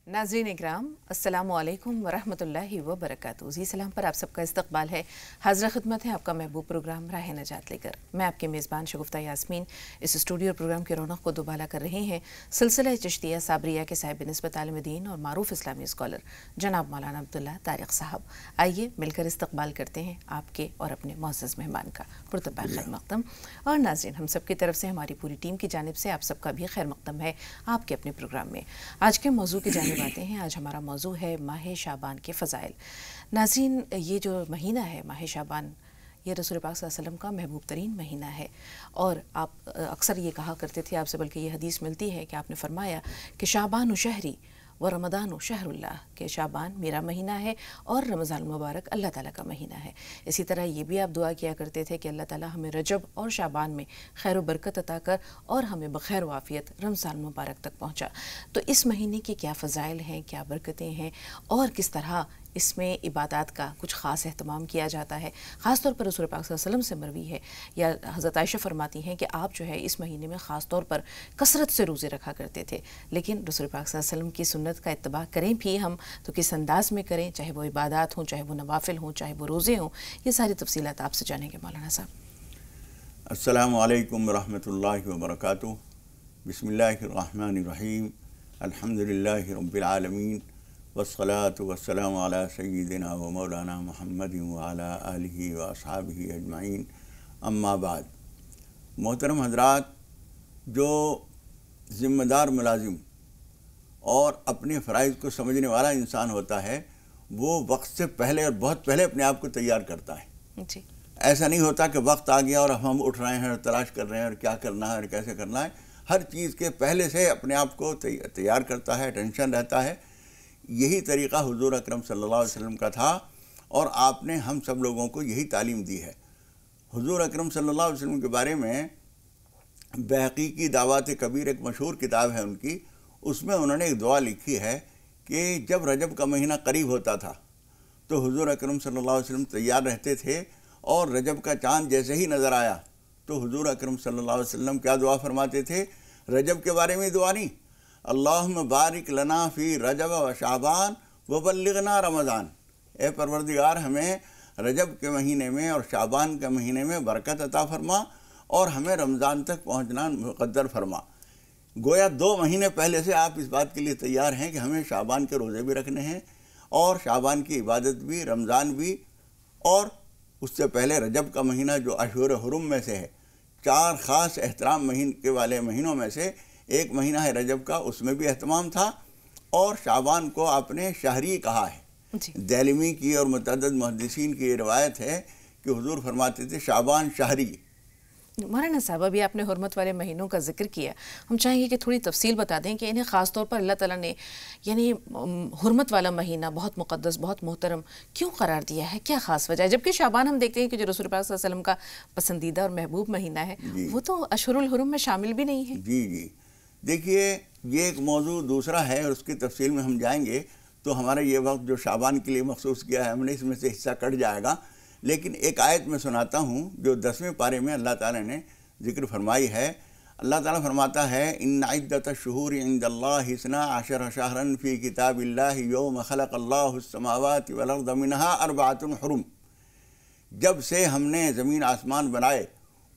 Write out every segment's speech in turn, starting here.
नाज़रीन इकराम, अस्सलामु अलैकुम वरहमतुल्लाहि वबरकातुहू। ज़ी सलाम पर आप सबका इस्तकबाल है। हाज़िर खिदमत है आपका महबूब प्रोग्राम राह-ए-नजात लेकर। मैं आपके मेज़बान शगुफ्ता यास्मीन इस स्टूडियो प्रोग्राम की रौनक को दुबाला कर रहे हैं सिलसिला चिश्तिया साबरिया के साहिब निस्बत आलिम दीन और मारूफ इस्लामी स्कॉलर जनाब मौलाना अब्दुल्ला तारिक साहब। आइए मिलकर इस्तकबाल करते हैं आपके और अपने मुअज़्ज़ज़ मेहमान का। पुरतबा खैर मक़दम। और नाज़रीन, हम सब की तरफ से, हमारी पूरी टीम की जानिब से आप सबका भी खैर मक़दम है आपके अपने प्रोग्राम में। आज के मौजू की जानिब आते हैं। आज हमारा मौजू है माह शाबान के फ़ज़ाइल। नाज़रीन, ये जो महीना है माह शाबान, ये रसूल पाक सल्लल्लाहु अलैहि वसल्लम का महबूब तरीन महीना है। और आप अक्सर ये कहा करते थे आपसे, बल्कि ये हदीस मिलती है कि आपने फरमाया कि शाबान शहरी व रमदान शहरुल्लाह, के शाबान मेरा महीना है और रमज़ान मुबारक अल्लाह ताला का महीना है। इसी तरह ये भी आप दुआ किया करते थे कि अल्लाह ताला हमें रजब और शाबान में खैर व बरकत अता कर और हमें बखैर वाफ़ियत रमज़ान मुबारक तक पहुँचा। तो इस महीने की क्या फ़ज़ाइल हैं, क्या बरकतें हैं और किस तरह इसमें इबादत का कुछ ख़ास अहतमाम किया जाता है। ख़ास तौर पर रसूल पाक सल्लल्लाहु अलैहि वसल्लम से मरवी है, या हज़रत आयशा फरमाती हैं कि आप जो है इस महीने में ख़ास तौर पर कसरत से रोज़े रखा करते थे। लेकिन रसूल पाक सल्लल्लाहु अलैहि वसल्लम की सुन्नत का इत्तबा करें भी हम तो किस अंदाज़ में करें, चाहे वो इबादत हों, चाहे वो नवाफिल हों, चाहे वो रोज़े हों, ये सारी तफसीलात आपसे जानेंगे मौलाना साहब। अस्सलामु अलैकुम रहमतुल्लाहि व बरकातुहू। बिस्मिल्लाहिर रहमानिर रहीम। अल्हम्दुलिल्लाहि रब्बिल आलमीन वस्सलातु वस्सलामु अला सय्यिदिना व मौलाना मुहम्मदिन व अला आलिहि व अस्हाबिहि अजमाइन, अम्मा बाद। मोहतरम हज़रात, जो ज़िम्मेदार मुलाजिम और अपने फ़राइज़ को समझने वाला इंसान होता है, वो वक्त से पहले और बहुत पहले अपने आप को तैयार करता है जी। ऐसा नहीं होता कि वक्त आ गया और हम उठ रहे हैं और तलाश कर रहे हैं और क्या करना है और कैसे करना है। हर चीज़ के पहले से अपने आप को तैयार करता है, टेंशन रहता है। यही तरीक़ा हुज़ूर अकरम सल्लल्लाहु अलैहि वसल्लम का था और आपने हम सब लोगों को यही तालीम दी है। हुज़ूर अकरम सल्लल्लाहु अलैहि वसल्लम के बारे में बैहक़ी की दावत कबीर एक मशहूर किताब है उनकी, उसमें उन्होंने एक दुआ लिखी है कि जब रजब का महीना करीब होता था तो हुज़ूर अकरम सल्लल्लाहु अलैहि वसल्लम तैयार रहते थे और रजब का चाँद जैसे ही नज़र आया तो हुज़ूर अकरम सल्लल्लाहु अलैहि वसल्लम क्या दुआ फरमाते थे? रजब के बारे में दुआ नहीं, अल्लाहुम्मा बारिक लना फ़ी रजब व शाबान व बल्लिगना रमज़ान। ए परवरदिगार, हमें रजब के महीने में और शाबान के महीने में बरकत अता फरमा और हमें रमज़ान तक पहुँचना मुक़द्दर फरमा। गोया 2 महीने पहले से आप इस बात के लिए तैयार हैं कि हमें शाबान के रोज़े भी रखने हैं और शाबान की इबादत भी, रमज़ान भी, और उससे पहले रजब का महीना जो अशहूर हुरुम में से है, 4 ख़ास एहतराम के वाले महीनों में से एक महीना है रजब का, उसमें भी एहतमाम था। और शाबान को आपने शहरी कहा है। दैलमी की और मुतअद्दिद मुहद्दिसीन की रिवायत है कि हुज़ूर फरमाते थे शाबान शहरी। मौलाना साहब, अभी आपने हुर्मत वाले महीनों का जिक्र किया, हम चाहेंगे कि थोड़ी तफसील बता दें कि इन्हें ख़ास तौर पर अल्लाह ताला ने यानी हुर्मत वाला महीना बहुत मुक़द्दस, बहुत मोहतरम क्यों करार दिया है? क्या ख़ास वजह है? जबकि शाबान हम देखते हैं कि जो रसूल पाक सल्लल्लाहु अलैहि वसल्लम का पसंदीदा और महबूब महीना है, वो तो अशहुरुल हुरुम में शामिल भी नहीं है। जी जी, देखिए, ये एक मौजू दूसरा है और उसकी तफसील में हम जाएंगे तो हमारा ये वक्त जो शाबान के लिए मखसूस किया है हमने, इसमें से हिस्सा कट जाएगा। लेकिन एक आयत में सुनाता हूँ जो 10वें पारे में अल्लाह ताला ने ज़िक्र फरमाई है। अल्लाह ताला फरमाता है, इन्ना इद्दतश शुहूरि इंदल्लाहि इस्ना अशर शहरन फ़ी किताबिल्लाहि यौम खलक़ल्लाहुस समावाति वल अर्ज़ मिनहा अर्बअतुन हुरुम। जब से हमने ज़मीन आसमान बनाए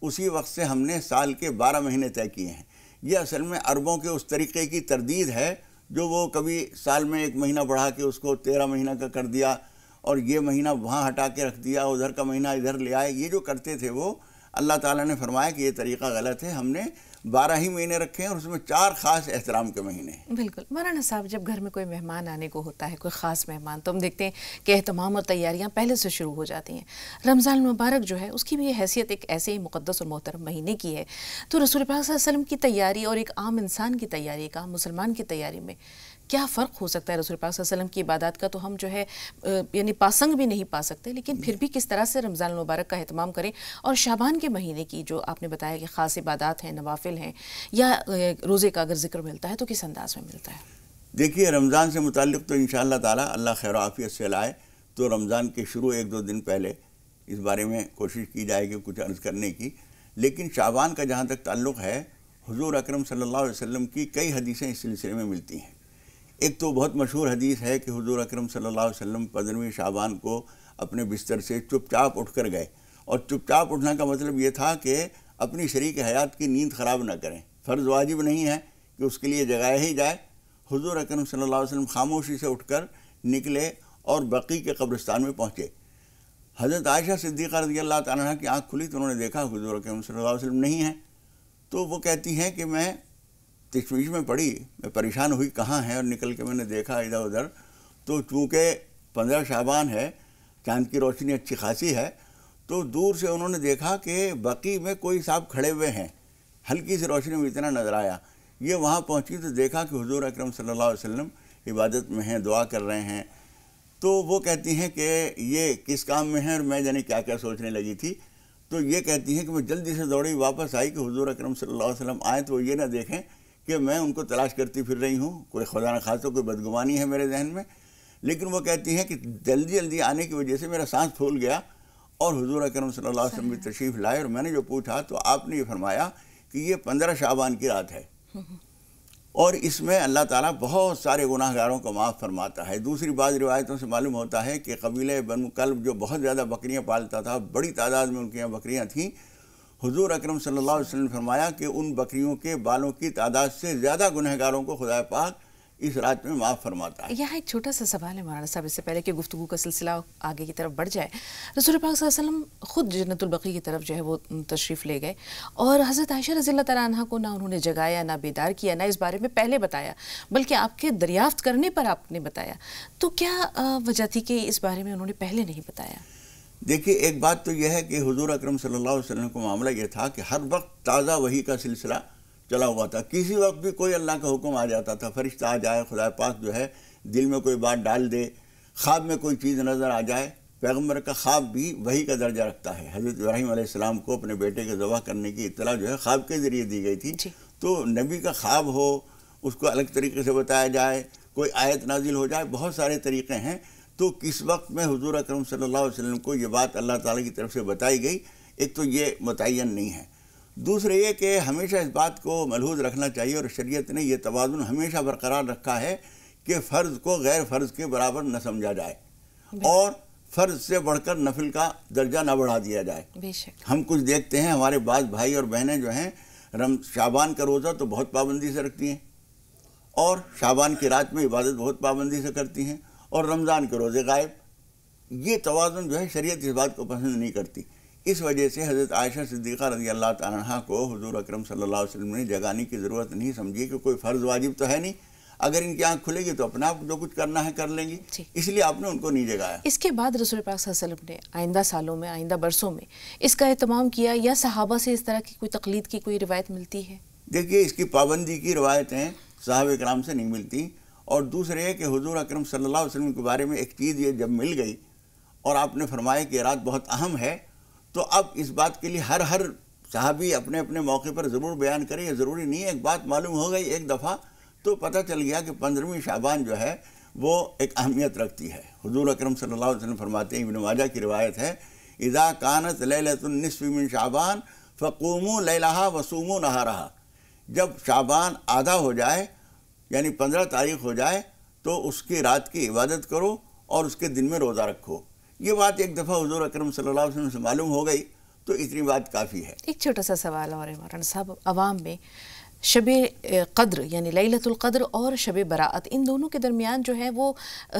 उसी वक्त से हमने साल के 12 महीने तय किए हैं। ये असल में अरबों के उस तरीक़े की तरदीद है जो वो कभी साल में 1 महीना बढ़ा के उसको 13 महीना का कर दिया और ये महीना वहाँ हटा के रख दिया, उधर का महीना इधर ले आए। ये जो करते थे वो अल्लाह ताला ने फरमाया कि ये तरीक़ा गलत है। हमने 12 ही महीने रखे हैं और उसमें 4 ख़ास एहतराम के महीने हैं। बिल्कुल। मौलाना साहब, जब घर में कोई मेहमान आने को होता है, कोई ख़ास मेहमान, तो हम देखते हैं कि एहतमाम और तैयारियां पहले से शुरू हो जाती हैं। रमज़ान मुबारक जो है उसकी भी हैसियत एक ऐसे ही मुक़द्दस और मोहतरम महीने की है। तो रसूल पाक सल्लल्लाहु अलैहि वसल्लम की तैयारी और एक आम इंसान की तैयारी, एक आम मुसलमान की तैयारी में क्या फ़र्क हो सकता है? रसूल पाक सल्लल्लाहु अलैहि वसल्लम की इबादत का तो हम जो है यानी पासंग भी नहीं पा सकते, लेकिन फिर भी किस तरह से रमज़ान मुबारक का एहतमाम करें और शाबान के महीने की जो आपने बताया कि ख़ास इबादत हैं, नवाफिल हैं, या रोज़े का अगर जिक्र मिलता है तो किस अंदाज़ में मिलता है? देखिए, रमज़ान से मुताल्लिक़ तो इंशाअल्लाह ताला अल्लाह खैर आफ़ियत से लाए तो रमज़ान के शुरू 1-2 दिन पहले इस बारे में कोशिश की जाएगी कुछ अर्ज़ करने की। लेकिन शाबान का जहाँ तक ताल्लुक़ है, हुज़ूर अकरम सल्लल्लाहु अलैहि वसल्लम की कई हदीसें इस सिलसिले में मिलती हैं। ایک تو بہت مشہور حدیث ہے کہ حضور اکرم صلی اللہ علیہ وسلم 15ویں شعبان کو اپنے بستر سے چپ چاپ اٹھ کر گئے، اور چپ چاپ اٹھنا کا مطلب یہ تھا کہ اپنی شریک حیات کی نیند خراب نہ کریں، فرض واجب نہیں ہے کہ اس کے لیے جگایا ہی جائے۔ حضور اکرم صلی اللہ علیہ وسلم خاموشی سے اٹھ کر نکلے اور بقیع کے قبرستان میں پہنچے۔ حضرت عائشہ صدیقہ رضی اللہ تعالیٰ عنہ کی آنکھ کھلی تو انہوں نے دیکھا حضور اکرم صلی اللہ علیہ وسلم نہیں ہیں، تو وہ کہتی ہیں کہ میں تشویش میں پڑی، میں پریشان ہوئی کہاں ہیں، اور نکل کے میں نے دیکھا ادھر ادھر، تو چونکہ 15 شعبان ہے، چاند کی روشنی اچھی خاصی ہے، تو دور سے انہوں نے دیکھا کہ بقیع میں کوئی صاحب کھڑے ہوئے ہیں، ہلکی سی روشنی میں اتنا نظر آیا۔ یہ وہاں پہنچی تو دیکھا کہ حضور اکرم صلی اللہ علیہ وسلم عبادت میں ہیں، دعا کر رہے ہیں، تو وہ کہتی ہیں کہ یہ کس کام میں ہیں، اور میں جانے کیا کیا سوچنے لگی تھی۔ تو یہ کہتی ہیں کہ میں جلدی سے دوڑی واپس آئی کہ حضور اکرم صلی اللہ علیہ وسلم آئیں تو وہ یہ نہ دیکھیں کہ میں ان کو تلاش کرتی پھر رہی ہوں، کوئی خدا نہ خواستہ کوئی بدگمانی ہے میرے ذہن میں۔ لیکن وہ کہتی ہیں کہ جلدی جلدی آنے کی وجہ سے میرا سانس پھول گیا، اور حضور اکرم صلی اللہ علیہ وسلم بھی تشریف لائے، اور میں نے جو پوچھا تو آپ نے یہ فرمایا کہ یہ 15 شعبان کی رات ہے، اور اس میں اللہ تعالیٰ بہت سارے گناہ گاروں کو معاف فرماتا ہے۔ دوسری بعض روایتوں سے معلوم ہوتا ہے کہ قبیلہ بنو کلب جو بہت زیادہ بکریاں پالتا تھا، بڑی تعداد میں ان کے یہاں بکریاں تھیں، حضور اکرم صلی اللہ علیہ وسلم نے فرمایا کہ ان بکریوں کے بالوں کی تعداد سے زیادہ گنہگاروں کو خدا پاک اس رات میں معاف فرماتا ہے۔ یہاں ایک چھوٹا سا سوال ہے مولانا صاحب، اس سے پہلے کہ گفتگو کا سلسلہ آگے کی طرف بڑھ جائے۔ رسول پاک صلی اللہ علیہ وسلم خود جنت البقیع کی طرف جو ہے وہ تشریف لے گئے، اور حضرت عائشہ رضی اللہ تعالیٰ عنہ کو نہ انہوں نے جگایا، نہ بیدار کیا، نہ اس بارے میں پہلے بتایا، بلکہ آپ کے دریافت کرنے پر آپ نے بتایا۔ تو کیا وجہ تھی کہ اس بارے میں انہوں نے پہلے نہیں بتایا؟ دیکھیے، ایک بات تو یہ ہے کہ حضور اکرم صلی اللہ علیہ وسلم کو معاملہ یہ تھا کہ ہر وقت تازہ وحی کا سلسلہ چلا ہوا تھا، کسی وقت بھی کوئی اللہ کا حکم آ جاتا تھا، فرشتہ آ جائے، خدا پاک جو ہے دل میں کوئی بات ڈال دے، خواب میں کوئی چیز نظر آ جائے۔ پیغمبر کا خواب بھی وحی کا درجہ رکھتا ہے۔ حضرت ابراہیم علیہ السلام کو اپنے بیٹے کے ذبح کرنے کی اطلاع جو ہے خواب کے ذریعے دی گئی تھی، تو نبی کا خواب ہو، اس کو الگ طریقے سے بتایا جائے، کوئی آیت نازل ہو جائے، بہت سارے طریقے ہیں۔ تو کس وقت میں حضور اکرم صلی اللہ علیہ وسلم کو یہ بات اللہ تعالیٰ کی طرف سے بتائی گئی، ایک تو یہ متعین نہیں ہے۔ دوسرا یہ کہ ہمیشہ اس بات کو ملحوظ رکھنا چاہیے، اور شریعت نے یہ توازن ہمیشہ برقرار رکھا ہے کہ فرض کو غیر فرض کے برابر نہ سمجھا جائے، اور فرض سے بڑھ کر نفل کا درجہ نہ بڑھا دیا جائے۔ بے شک ہم کچھ دیکھتے ہیں ہمارے بعض بھائی اور بہنیں جو ہیں شعبان کا روزہ تو بہت پابندی سے رکھتی ہیں، اور شعبان کی رات میں عبادت بہت پابندی سے کرتی ہیں، اور رمضان کے روزے غائب۔ یہ توازن جو ہے شریعت اس بات کو پسند نہیں کرتی۔ اس وجہ سے حضرت عائشہ صدیقہ رضی اللہ تعالیٰ عنہ کو حضور اکرم صلی اللہ علیہ وسلم نے جگانے کی ضرورت نہیں سمجھی کہ کوئی فرض واجب تو ہے نہیں، اگر ان کی آنکھ کھلے گی تو اپنا آپ جو کچھ کرنا ہے کر لیں گی، اس لیے آپ نے ان کو نہیں جگایا۔ اس کے بعد رسول پاک صلی اللہ علیہ وسلم نے آئندہ سالوں میں، آئندہ برسوں میں اس کا اہتمام کیا، یا صحابہ سے اس طرح کی کوئی تقلید کی کوئی روایت ملتی ہے؟ دیکھیے، اس کی پابندی کی روایتیں صحابہ کرام سے نہیں ملتی، اور دوسرے یہ کہ حضور اکرم صلی اللہ علیہ وسلم کے بارے میں ایک چیز یہ جب مل گئی اور آپ نے فرمایا کہ یہ رات بہت اہم ہے، تو اب اس بات کے لیے ہر صحابی اپنے اپنے موقع پر ضرور بیان کرے، یہ ضروری نہیں ہے۔ ایک بات معلوم ہو گئی ایک دفعہ تو پتہ چل گیا کہ 15ویں شعبان جو ہے وہ ایک اہمیت رکھتی ہے۔ حضور اکرم صلی اللہ علیہ وسلم فرماتے ہیں، ابن ماجہ کی روایت ہے، اذا کانت لیلۃ النصف من شعبان فقوموا لیلہا وصوموا نہارہا، جب شعبان آدھا ہو جائے یعنی 15 تاریخ ہو جائے تو اس کی رات کی عبادت کرو اور اس کے دن میں روزہ رکھو۔ یہ بات ایک دفعہ حضور اکرم صلی اللہ علیہ وسلم سے معلوم ہو گئی تو اتنی بات کافی ہے۔ ایک چھوٹا سا سوال اور ہے مولانا صاحب، عوام میں شب قدر یعنی لیلۃ القدر اور شب براءت، ان دونوں کے درمیان جو ہے وہ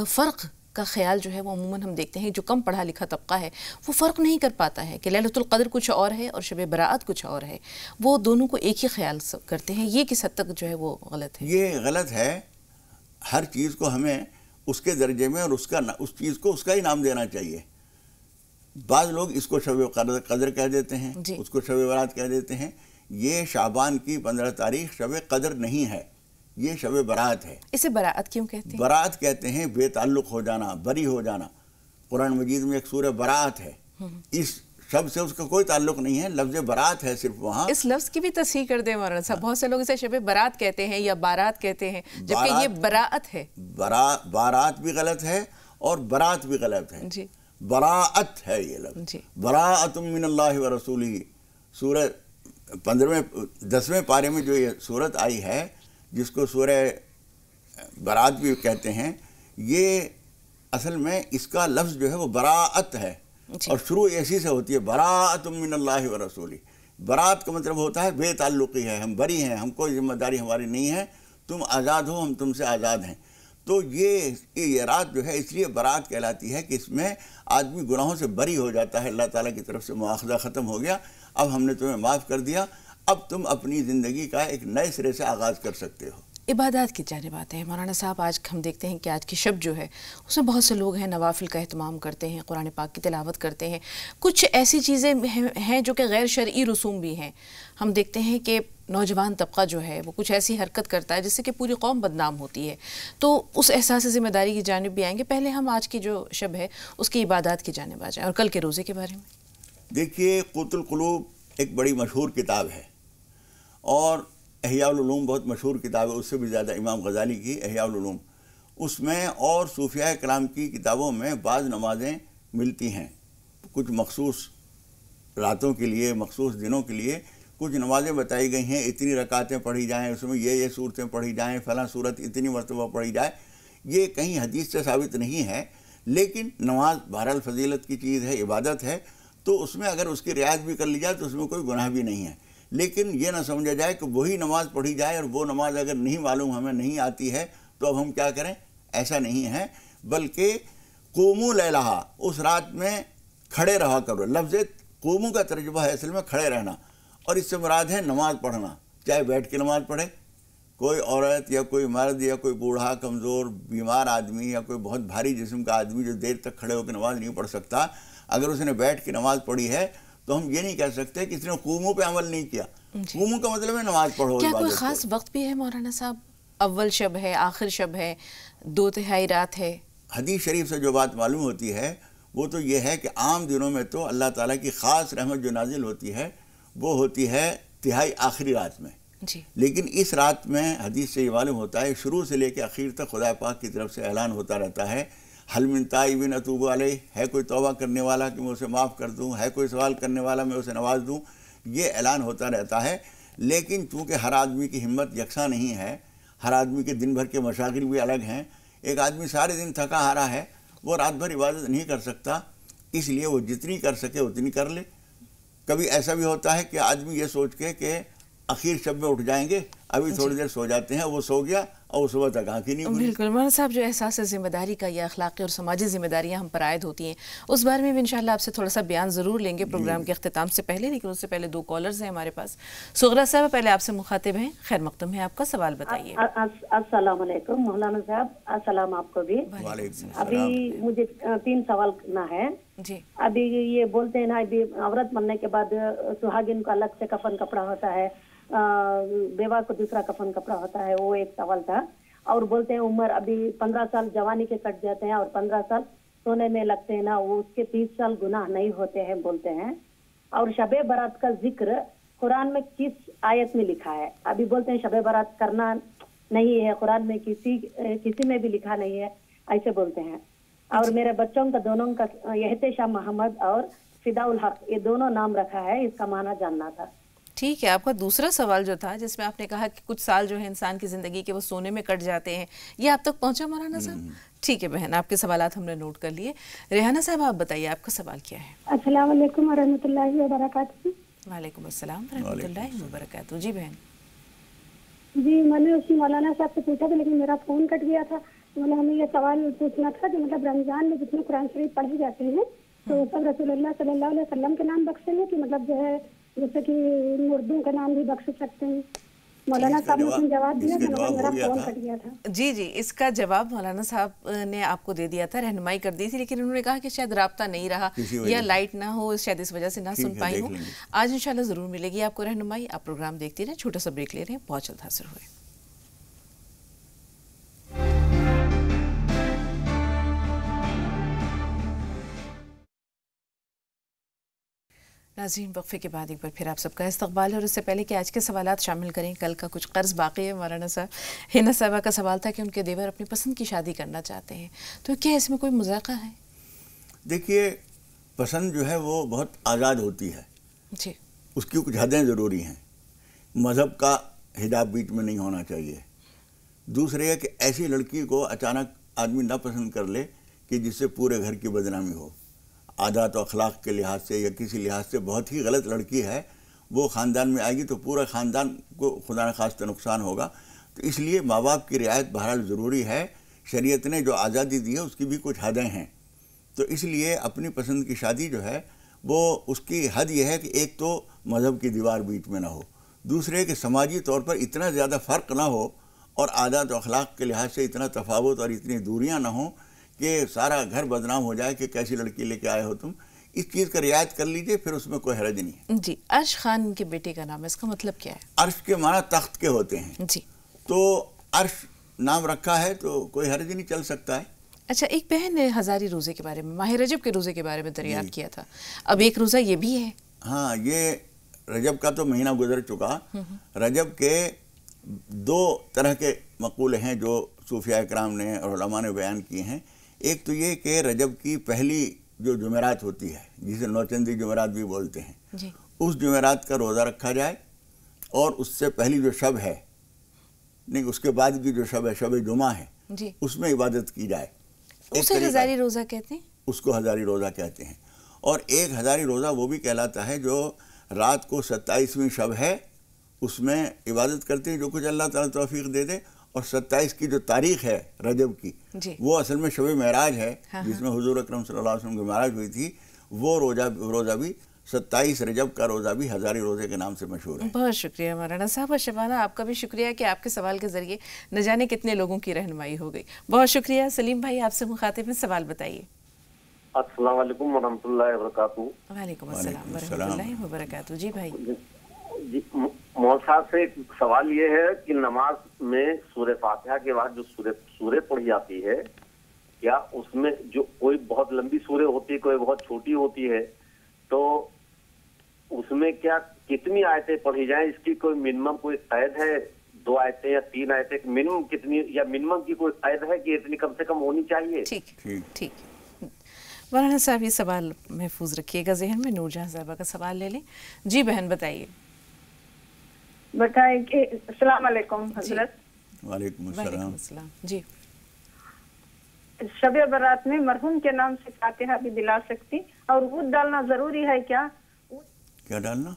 فرق کا خیال جو ہے وہ عموماً ہم دیکھتے ہیں جو کم پڑھا لکھا طبقہ ہے وہ فرق نہیں کر پاتا ہے کہ لیلۃ القدر کچھ اور ہے اور شب براءت کچھ اور ہے، وہ دونوں کو ایک ہی خیال کرتے ہیں۔ یہ کس حد تک جو ہے وہ غلط ہے؟ یہ غلط ہے۔ ہر چیز کو ہمیں اس کے درجے میں اور اس چیز کو اس کا ہی نام دینا چاہیے۔ بعض لوگ اس کو شب قدر کہہ دیتے ہیں، اس کو شب برات کہہ دیتے ہیں۔ یہ شعبان کی 15 تاریخ شب قدر نہیں ہے، یہ شب برات ہے۔ اسے براءت کیوں کہتے ہیں؟ برات کہتے ہیں بے تعلق ہو جانا، بری ہو جانا۔ قرآن مجید میں ایک سورہ برات ہے، اس شب سے اس کا کوئی تعلق نہیں ہے، لفظ برات ہے صرف وہاں۔ اس لفظ کی بھی تصحیح کر دیں مولانا صاحب، بہت سے لوگ اسے شب برات کہتے ہیں یا بارات کہتے ہیں، جبکہ یہ براءت ہے۔ بارات بھی غلط ہے اور برات بھی غلط ہے، جی براءت ہے یہ لفظ۔ براءت من اللہ و رسولہ، سورہ 10ویں پارے میں جو یہ صورت آئی ہے جس کو سورہ برات بھی کہتے ہیں، یہ اصل میں اس کا لفظ جو ہے وہ براءت ہے، اور شروع ایسی سے ہوتی ہے، براءت من اللہ و رسولہ۔ برات کا مطلب ہوتا ہے بے تعلقی ہے، ہم بری ہیں، ہم کوئی ذمہ داری ہماری نہیں ہے، تم آزاد ہو، ہم تم سے آزاد ہیں۔ تو یہ رات جو ہے اس لیے برات کہلاتی ہے کہ اس میں آدمی گناہوں سے بری ہو جاتا ہے، اللہ تعالیٰ کی طرف سے مواخذہ ختم ہو گیا، اب ہم نے تمہیں معاف کر دیا، اب تم اپنی زندگی کا ایک نئے سرے سے آغاز کر سکتے ہو۔ عبادات کی جانب آتے ہیں مولانا صاحب، آج ہم دیکھتے ہیں کہ آج کی شب جو ہے اس میں بہت سے لوگ ہیں نوافل کا اہتمام کرتے ہیں، قرآن پاک کی تلاوت کرتے ہیں، کچھ ایسی چیزیں ہیں جو کہ غیر شرعی رسوم بھی ہیں۔ ہم دیکھتے ہیں کہ نوجوان طبقہ جو ہے وہ کچھ ایسی حرکت کرتا ہے جس سے کہ پوری قوم بدنام ہوتی ہے، تو اس احساس ذمہ داری کی جانب بھی آئیں گے۔ پہلے ہم آج کی جو شب ہے اس کی عبادات کی جانب آ جائیں اور کل کے روزے کے بارے میں۔ دیکھیے، قوت القلوب ایک بڑی مشہور کتاب ہے، اور احیاء العلوم بہت مشہور کتاب ہے، اس سے بھی زیادہ امام غزالی کی احیاء العلوم، اس میں اور صوفیاء کرام کی کتابوں میں بعض نمازیں ملتی ہیں، کچھ مخصوص راتوں کے لیے، مخصوص دنوں کے لیے کچھ نمازیں بتائی گئی ہیں، اتنی رکعتیں پڑھی جائیں، اس میں یہ صورتیں پڑھی جائیں، فلاں صورت اتنی مرتبہ پڑھی جائے۔ یہ کہیں حدیث سے ثابت نہیں ہے، لیکن نماز بہرحال فضیلت کی چیز ہے، عبادت ہے، تو اس میں اگر اس کی رعایت بھی کر لی جائے تو اس میں کوئی گناہ بھی نہیں ہے۔ لیکن یہ نہ سمجھا جائے کہ وہی نماز پڑھی جائے اور وہ نماز اگر نہیں معلوم، ہمیں نہیں آتی ہے، تو اب ہم کیا کریں، ایسا نہیں ہے، بلکہ قوموا لیلہا، اس رات میں کھڑے رہا کرو۔ لفظ قوموا کا ترجمہ ہے اصل میں کھڑے رہنا، اور اس سے مراد ہے نماز پڑھنا، چاہے بیٹھ کے نماز پڑھے، کوئی عورت یا کوئی مرد یا کوئی بوڑھا کمزور بیمار آدمی یا کوئی بہت بھاری جسم کا آدمی جو دیر تک کھڑے ہو کے نماز نہیں پڑھ سکتا، اگر اس نے بیٹھ کے نماز پڑھی ہے تو ہم یہ نہیں کہہ سکتے کہ اس نے قوموں پہ عمل نہیں کیا۔ قوموں کا مطلب ہے نماز پڑھو، کیا کوئی خاص وقت بھی ہے مولانا صاحب؟ اول شب ہے، آخر شب ہے، 2/3 رات ہے؟ حدیث شریف سے جو بات معلوم ہوتی ہے وہ تو یہ ہے کہ عام دنوں میں تو اللہ تعالیٰ کی خاص رحمت جو نازل ہوتی ہے وہ ہوتی ہے تہائی آخری رات میں، جی، لیکن اس رات میں حدیث سے یہ معلوم ہوتا ہے شروع سے لے کے اخیر تک خدا پاک کی طرف سے اعلان ہوتا رہتا ہے، حل من تائب اتوب علیہ، ہے کوئی توبہ کرنے والا کہ میں اسے معاف کر دوں، ہے کوئی سوال کرنے والا میں اسے نواز دوں، یہ اعلان ہوتا رہتا ہے۔ لیکن چونکہ ہر آدمی کی ہمت یکساں نہیں ہے، ہر آدمی کے دن بھر کے مشاغل بھی الگ ہیں، ایک آدمی سارے دن تھکا ہارا ہے، وہ رات بھر عبادت نہیں کر سکتا، اس لیے وہ جتنی کر سکے اتنی کر لے۔ کبھی ایسا بھی ہوتا ہے کہ آدمی یہ سوچ کے کہ اخیر شب میں اٹھ جائیں گے، ابھی تھوڑی دیر سو جاتے ہیں، وہ سو گیا اور وہ صبح تک آنکھ ہی نہیں کھلی۔ بالکل مولانا صاحب، جو احساس ذمہ داری کا یا اخلاقی اور سماجی ذمہ داریاں ہم پر عائد ہوتی ہیں، اس بارے میں بھی انشاءاللہ آپ سے تھوڑا سا بیان ضرور لیں گے پروگرام کے اختتام سے پہلے، لیکن اس سے پہلے 2 کالرز ہیں ہمارے پاس۔ سغرا صاحب پہلے آپ سے مخاطب ہیں، خیر مقدم ہے، آپ کا سوال بتائیے۔ السلام علیکم مولانا صاحب، السلام آپ کو بھی۔ ابھی مجھے 3 سوال کرنا ہے جی۔ ابھی یہ بولتے ہیں نا، ابھی عورت مرنے کے بعد سہاگن کا الگ سے کفن کپڑا ہوتا ہے، بیوہ کو دوسرا کفن کپڑا ہوتا ہے، وہ ایک سوال تھا۔ اور بولتے ہیں عمر ابھی 15 سال جوانی کے کٹ جاتے ہیں اور 15 سال سونے میں لگتے ہیں نا، وہ اس کے 30 سال گناہ نہیں ہوتے ہیں بولتے ہیں۔ اور شب برات کا ذکر قرآن میں کس آیت میں لکھا ہے؟ ابھی بولتے ہیں شب برات کرنا نہیں ہے، قرآن میں کسی میں بھی لکھا نہیں ہے، ایسے بولتے ہیں۔ اور میرے بچوں کا دونوں کا احتشام محمد اور فدا الحق، یہ دونوں نام رکھا ہے، اس کا معنی جاننا تھا۔ ٹھیک ہے، آپ کا دوسرا سوال جو تھا جس میں آپ نے کہا کہ کچھ سال جو ہے انسان کی زندگی کے وہ سونے میں کٹ جاتے ہیں، یہ آپ تک پہنچا مولانا صاحب؟ ٹھیک ہے بہن، آپ کے سوالات ہم نے نوٹ کر لیے۔ ریحانہ صاحب آپ بتائیے، آپ کا سوال کیا ہے؟ السلام علیکم ورحمۃ اللہ وبرکاتہ۔ وعلیکم السلام ورحمۃ اللہ وبرکاتہ۔ جی بہن۔ جی، میں نے اسی مولانا صاحب سے پوچھا تھا لیکن میرا فون کٹ گیا تھا، مطلب ہمیں یہ سوال پوچھنا تھا کہ مطلب رمضان میں جتنے قرآن شریف پڑھے جاتے ہیں تو سب رسول اللہ صلی اللہ علیہ وسلم کے نام بخشیں گے کہ مطلب جو ہے جیسے کہ مردوں کا نام بھی بخش سکتے ہیں؟ مولانا صاحب نے جواب دیا تھا مگر میرا فون کٹ گیا تھا۔ جی جی، اس کا جواب مولانا صاحب نے آپ کو دے دیا تھا، رہنمائی کر دی تھی، لیکن انہوں نے کہا کہ شاید رابطہ نہیں رہا یا لائٹ نہ ہو، شاید اس وجہ سے نہ سن پائی ہوں۔ آج انشاءاللہ ضرور ملے گی آپ کو رہنمائی۔ آپ پروگرام دیکھتے رہیں، چھوٹا سا بریک لے رہے ہیں، بہت جلد حاضر ہوئے۔ ناظرین، وقفے کے بعد ایک بار پھر آپ سب کا استقبال ہے، اور اس سے پہلے کہ آج کے سوالات شامل کریں، کل کا کچھ قرض باقی ہے۔ مولانا صاحب، ہنا صاحبہ کا سوال تھا کہ ان کے دیور اپنی پسند کی شادی کرنا چاہتے ہیں، تو کیا اس میں کوئی مذاقہ ہے؟ دیکھیے، پسند جو ہے وہ بہت آزاد ہوتی ہے، جی، اس کی کچھ حدیں ضروری ہیں۔ مذہب کا حجاب بیچ میں نہیں ہونا چاہیے، दूसरे है कि ऐसी लड़की को अचानक आदमी ना पसंद कर ले कि जिससे पूरे घर की बदनामी हो, आदत और अखलाक के लिहाज से या किसी लिहाज से बहुत ही गलत लड़की है, वो ख़ानदान में आएगी तो पूरा ख़ानदान को खुदा न खास्ता नुकसान होगा। तो इसलिए माँ बाप की रियायत बहरहाल ज़रूरी है। शरीयत ने जो आज़ादी दी है उसकी भी कुछ हदें हैं, तो इसलिए अपनी पसंद की शादी जो है वो उसकी हद ये है कि एक तो मज़हब की दीवार बीच में ना हो, दूसरे कि समाजी तौर पर इतना ज़्यादा फ़र्क ना हो और आदत और अखलाक के लिहाज से इतना तफावत और इतनी दूरियां ना हो कि सारा घर बदनाम हो जाए कि कैसी लड़की लेके आए हो तुम। इस चीज़ का रियायत कर लीजिए, फिर उसमें कोई हरज नहीं है। जी, अर्श खान के बेटे का नाम है, इसका मतलब क्या है? अर्श के माना तख्त के होते हैं जी, तो अर्श नाम रखा है तो कोई हरज नहीं चल सकता है। अच्छा, एक बहन ने हज़ारी रोज़े के बारे में, माह रजब के रोज़े के बारे में दरियाफ्त किया था, अब एक रोज़ा ये भी है? हाँ, ये रजब का तो महीना गुजर चुका। रजब के दो तरह के मक़ूले हैं जो सूफिया इकराम ने और उलमा ने बयान किए हैं। एक तो ये कि रजब की पहली जो जुमेरात होती है, जिसे नौचंदी जुमेरात भी बोलते हैं जी, उस जुमेरात का रोज़ा रखा जाए और उससे पहली जो शब है, नहीं उसके बाद की जो शब है, शब जुमा है जी, उसमें इबादत की जाए। उसे हज़ारी रोज़ा कहते हैं? उसको हज़ारी रोज़ा कहते हैं। और एक हज़ारी रोज़ा वो भी कहलाता है जो रात को 27वीं शब है उसमें इबादत करते हैं, जो कुछ अल्लाह ताला तौफीक दे दे। और 27 की जो तारीख़ है रजब की जी, वो असल में शब मेराज है, हाँ, जिसमें हुजूर अकरम सल्लल्लाहु अलैहि वसल्लम की मेराज हुई थी। वो रोज़ा भी 27 रजब का रोज़ा भी हज़ारी रोज़े के नाम से मशहूर है। बहुत शुक्रिया मौलाना साहब। और शबाना, आपका भी शुक्रिया कि आपके सवाल के ज़रिए न जाने कितने लोगों की रहनुमाई हो गई। बहुत शुक्रिया। सलीम भाई, आपसे मुखातिब में सवाल बताइए। अस्सलाम वालेकुम वरहमतुल्लाहि वबरकातुहू। वालेकुम अस्सलाम वरहमतुल्लाहि वबरकातुहू। जी भाई। जी, मौलाना साहब से एक सवाल ये है कि नमाज में सूरह फातिहा के बाद जो सूरह पढ़ी जाती है, क्या उसमें जो कोई बहुत लंबी सूरह होती है, कोई बहुत छोटी होती है, तो उसमें क्या कितनी आयतें पढ़ी जाएं? इसकी कोई मिनिमम कोई कैद है? 2 आयतें या 3 आयतें मिनिमम कितनी, या मिनिमम की कोई कैद है कि इतनी कम से कम होनी चाहिए? ठीक। मौलाना साहब, ये सवाल महफूज रखिएगा जहन में। नूरजहां साहबा का सवाल ले लें। जी बहन, बताइए। बताए कि अस्सलाम वालेकुम हजरत। वालेकुम अस्सलाम। जी, शब बारात में मरहूम के नाम से फातिहा भी दिला सकती, और ऊद डालना जरूरी है क्या? क्या डालना?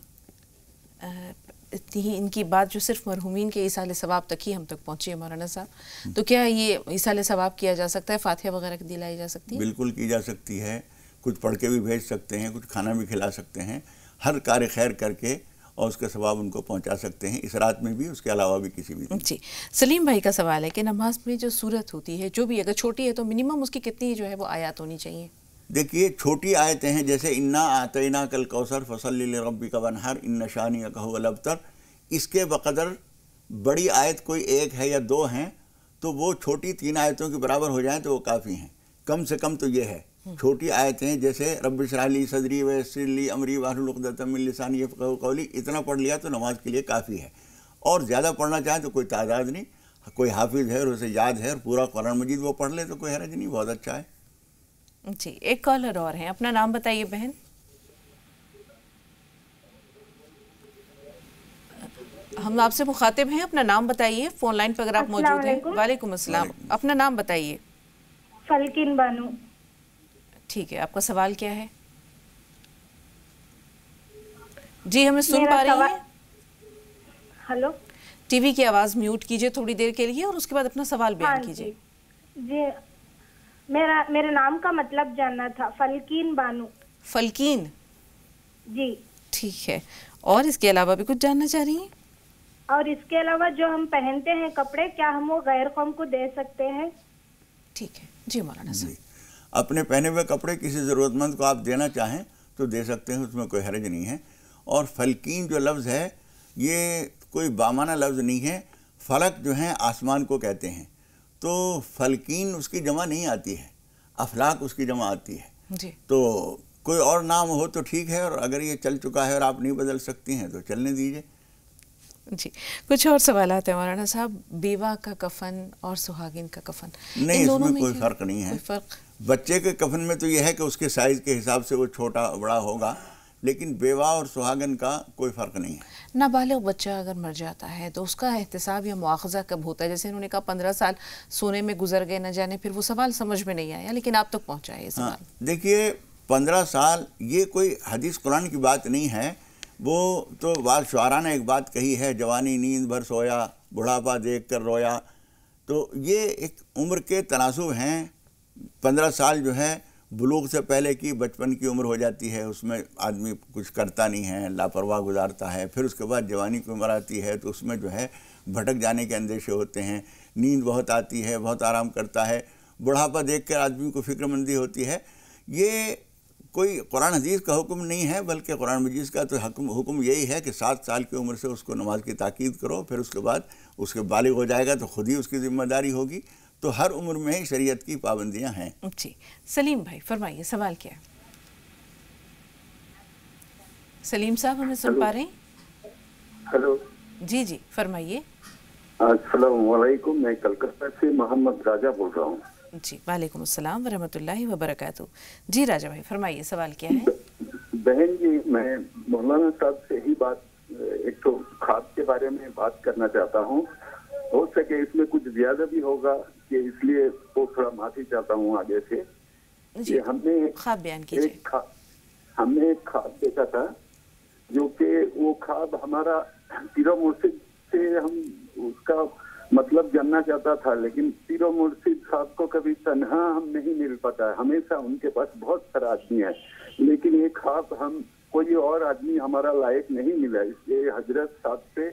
इतनी ही इनकी बात जो सिर्फ मरहूमीन के ईसाले सवाब तक ही हम तक पहुंची है मौलाना साहब, तो क्या ये ईसाले सवाब किया जा सकता है, फातिहा वगैरह दिलाई जा सकती है? बिल्कुल की जा सकती है। कुछ पढ़ के भी भेज सकते हैं, कुछ खाना भी खिला सकते हैं, हर कार्य खैर करके और उसका सवाब उनको पहुंचा सकते हैं, इस रात में भी, उसके अलावा भी किसी भी दिन। जी, सलीम भाई का सवाल है कि नमाज में जो सूरत होती है, जो भी अगर छोटी है तो मिनिमम उसकी कितनी जो है वो आयत होनी चाहिए? देखिए, छोटी आयतें हैं जैसे इन्ना आतैना कल कौसर फसल्लि लिरब्बिका वनहर इन्न शानिअका हुवल अबतर, इसके बकदर बड़ी आयत कोई 1 है या 2 हैं तो वो छोटी 3 आयतों के बराबर हो जाएं तो वो काफ़ी हैं। कम से कम तो ये है। छोटी आयतें जैसे रब्बि इश्रह ली सदरी व यस्सिर ली अमरी वाहलुल उक़दतम मिन लिसानी यफ़क़हू क़ौली, इतना पढ़ लिया तो नमाज के लिए काफ़ी है। और ज़्यादा पढ़ना चाहें तो कोई तादाद नहीं, कोई हाफिज़ है और उसे याद है और पूरा कुरान मजीद वो पढ़ ले तो कोई हरज नहीं, बहुत अच्छा है। जी, एक कॉलर और हैं, अपना नाम बताइए बहन। हम आपसे मुखातिब हैं, अपना नाम बताइए, फोन लाइन पर अगर आप मौजूद हैं। वालेकुम अस्सलाम, अपना नाम बताइए। फलकीन बानू। ठीक है, आपका सवाल क्या है? जी, हमें सुन पा रही हैं? हेलो, टीवी की आवाज म्यूट कीजिए थोड़ी देर के लिए और उसके बाद अपना सवाल बयान कीजिए। जी, मेरे नाम का मतलब जानना था। फलकीन बानू। फलकीन जी, ठीक है। और इसके अलावा भी कुछ जानना चाह रही हैं? और इसके अलावा जो हम पहनते हैं कपड़े, क्या हम वो गैर कौम को दे सकते हैं? ठीक है जी मौलाना साहब। अपने पहने हुए कपड़े किसी ज़रूरतमंद को आप देना चाहें तो दे सकते हैं, उसमें कोई हरज नहीं है। और फलकीन जो लफ्ज़ है ये कोई बामाना लफ्ज़ नहीं है। फ़लक जो है आसमान को कहते हैं, तो फलकीन उसकी जमा नहीं आती है, अफलाक उसकी जमा आती है जी। तो कोई और नाम हो तो ठीक है, और अगर ये चल चुका है और आप नहीं बदल सकती हैं तो चलने दीजिए। जी, कुछ और सवालात हैं मौलाना साहब। बेवा का कफन और सुहागिन का कफन, नहीं, इसमें कोई फ़र्क नहीं है। कोई फ़र्क? बच्चे के कफन में तो यह है कि उसके साइज़ के हिसाब से वो छोटा बड़ा होगा, लेकिन बेवा और सुहागन का कोई फ़र्क नहीं है। नाबालिग बच्चा अगर मर जाता है तो उसका एहतिसाब या मुआखज़ा कब होता है? जैसे उन्होंने कहा 15 साल सोने में गुजर गए, न जाने फिर वो सवाल समझ में नहीं आया, लेकिन आप तक पहुँचा है ये सवाल। देखिए 15 साल ये कोई हदीस कुरान की बात नहीं है, वो तो बाद शुआरा ने एक बात कही है, जवानी नींद भर सोया, बुढ़ापा देख कर रोया। तो ये एक उम्र के तनासुब हैं। 15 साल जो है बुलूग से पहले की बचपन की उम्र हो जाती है, उसमें आदमी कुछ करता नहीं है, लापरवाह गुजारता है। फिर उसके बाद जवानी की उम्र आती है तो उसमें जो है भटक जाने के अंदेशे होते हैं, नींद बहुत आती है, बहुत आराम करता है, बुढ़ापा देखकर आदमी को फिक्रमंदी होती है। ये कोई कुरान हदीस का हुक्म नहीं है, बल्कि कुरान मजीद का तो हुक्म यही है कि 7 साल की उम्र से उसको नमाज की ताकीद करो, फिर उसके बाद उसके बालिग हो जाएगा तो खुद ही उसकी ज़िम्मेदारी होगी। तो हर उम्र में ही शरीयत की पाबंदियां हैं। जी सलीम भाई फरमाइए, सवाल क्या है? सलीम साहब हमें सुन पा रहे हैं? हेलो जी जी फरमाइए। अस्सलाम वालेकुम, मैं कलकत्ता से मोहम्मद राजा बोल रहा हूँ। जी वालेकुम अस्सलाम व रहमतुल्लाहि व बरकातहू। जी राजा भाई फरमाइए, सवाल क्या है? बहन जी, मैं मौलाना साहब से ही बात, एक तो खाद के बारे में बात करना चाहता हूँ। हो सके इसमें कुछ ज्यादा भी होगा कि इसलिए वो थोड़ा माफी चाहता हूँ आगे से। जी हमने खाद बयान कीजिए। हमने एक खाद देखा था जो कि वो खाद हमारा पीरो मुर्शिद से हम उसका मतलब जानना चाहता था, लेकिन पीरो मुर्शिद साहब को कभी तन्हा हम नहीं मिल पाता है। हमेशा उनके पास बहुत सारा आदमी है, लेकिन ये खाद हम कोई और आदमी हमारा लायक नहीं मिला। इसलिए हजरत साहब से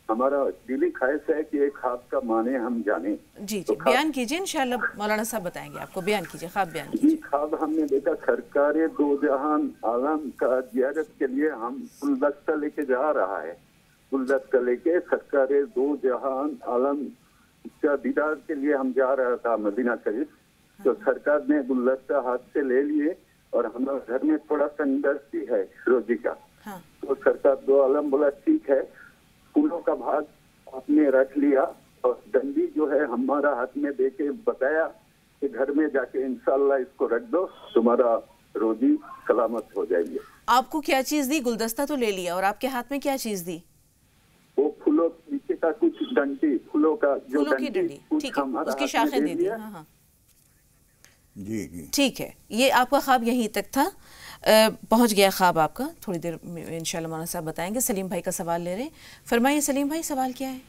हमारा दिली ख्वाहिश है कि एक खाब का माने हम जाने। जी जी बयान कीजिए, इंशाल्लाह मौलाना साहब बताएंगे आपको। बयान कीजिए, खाब बयान कीजिए। खाब हमने देखा सरकार दो जहान आलम का जियारत के लिए हम गुलदस्ता लेके जा रहा है। गुलदस्ता लेके सरकार दो जहान आलम का दीदार के लिए हम जा रहा था मदीना शरीफ। तो सरकार ने गुलदस्ता हाथ से ले लिए और हमारे घर में थोड़ा संघर्ष है रोजी का। तो सरकार दो आलम बोला ठीक है, फूलों का भाग आपने रख लिया और डंडी जो है हमारा हाथ में देके बताया कि घर में जाके इंशाल्लाह इसको रख दो, तुम्हारा रोजी सलामत हो जाएगी। आपको क्या चीज दी? गुलदस्ता तो ले लिया, और आपके हाथ में क्या चीज दी? वो फूलों नीचे का कुछ डंडी, फूलों का जो फूलों की डंडी, ठीक है, उसकी शाखें दे दी। हाँ हाँ जी जी ठीक है। ये आपका ख्वाब यहीं तक था, पहुंच गया ख्वाब आपका। थोड़ी देर में इंशाल्लाह मौलाना साहब बताएंगे। सलीम भाई का सवाल ले रहे हैं, फरमाइए सलीम भाई, सवाल क्या है?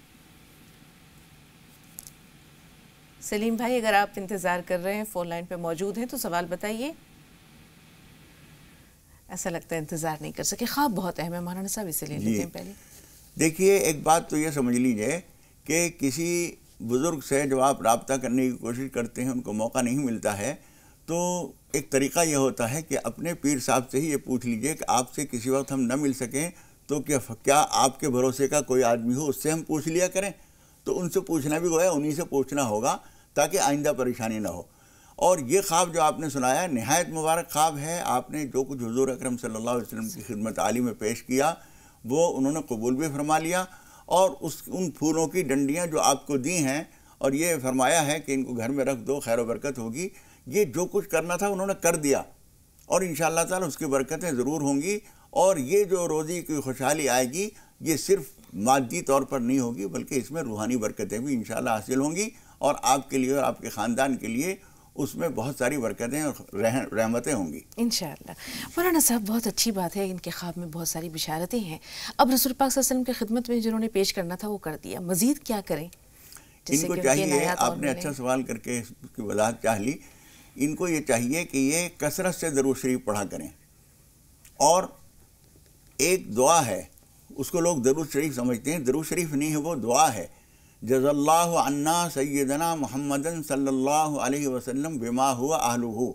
सलीम भाई अगर आप इंतज़ार कर रहे हैं, फ़ोन लाइन पे मौजूद हैं, तो सवाल बताइए। ऐसा लगता है इंतज़ार नहीं कर सके। ख्वाब बहुत अहम है मौलाना साहब, इसे ले लेते हैं पहले। देखिए एक बात तो ये समझ लीजिए कि किसी बुज़ुर्ग से जब आप रब्ता करने की कोशिश करते हैं, उनको मौका नहीं मिलता है, तो एक तरीक़ा यह होता है कि अपने पीर साहब से ही ये पूछ लीजिए कि आपसे किसी वक्त हम न मिल सकें तो क्या आपके भरोसे का कोई आदमी हो, उससे हम पूछ लिया करें। तो उनसे पूछना भी गोया उन्हीं से पूछना होगा ताकि आइंदा परेशानी ना हो। और ये ख्वाब जो आपने सुनाया नहायत मुबारक ख्वाब है। आपने जो कुछ हुज़ूर अकरम सल्लल्लाहु अलैहि वसल्लम की खिदमत आली में पेश किया वो उन्होंने कबूल भी फरमा लिया, और उन फूलों की डंडियाँ जो आपको दी हैं और ये फरमाया है कि इनको घर में रख दो, खैर व बरकत होगी। ये जो कुछ करना था उन्होंने कर दिया, और इंशाअल्लाह ताला उसकी बरकतें ज़रूर होंगी। और ये जो रोज़ी की खुशहाली आएगी ये सिर्फ मादी तौर पर नहीं होगी, बल्कि इसमें रूहानी बरकतें भी इंशाअल्लाह हासिल होंगी, और आपके लिए और आपके ख़ानदान के लिए उसमें बहुत सारी बरकतें और रहमतें होंगी इंशाअल्लाह। मौलाना साहब बहुत अच्छी बात है, इनके ख्वाब में बहुत सारी बिशारतें हैं। अब रसूल पाक सल्लल्लाहु अलैहि वसल्लम की खिदमत में जिन्होंने पेश करना था वो कर दिया, मज़ीद क्या करें? इनको चाहिए, आपने अच्छा सवाल करके उसकी वजाहत चाह ली, इनको ये चाहिए कि ये कसरत से दरूद शरीफ पढ़ा करें। और एक दुआ है, उसको लोग दरूद शरीफ समझते हैं, दरूद शरीफ नहीं है, वो दुआ है। जज़ल्लाहु अन्ना सय्यदना मुहम्मदन सल्लल्लाहु अलैहि वसल्लम बिमा हुआ अहलुहु।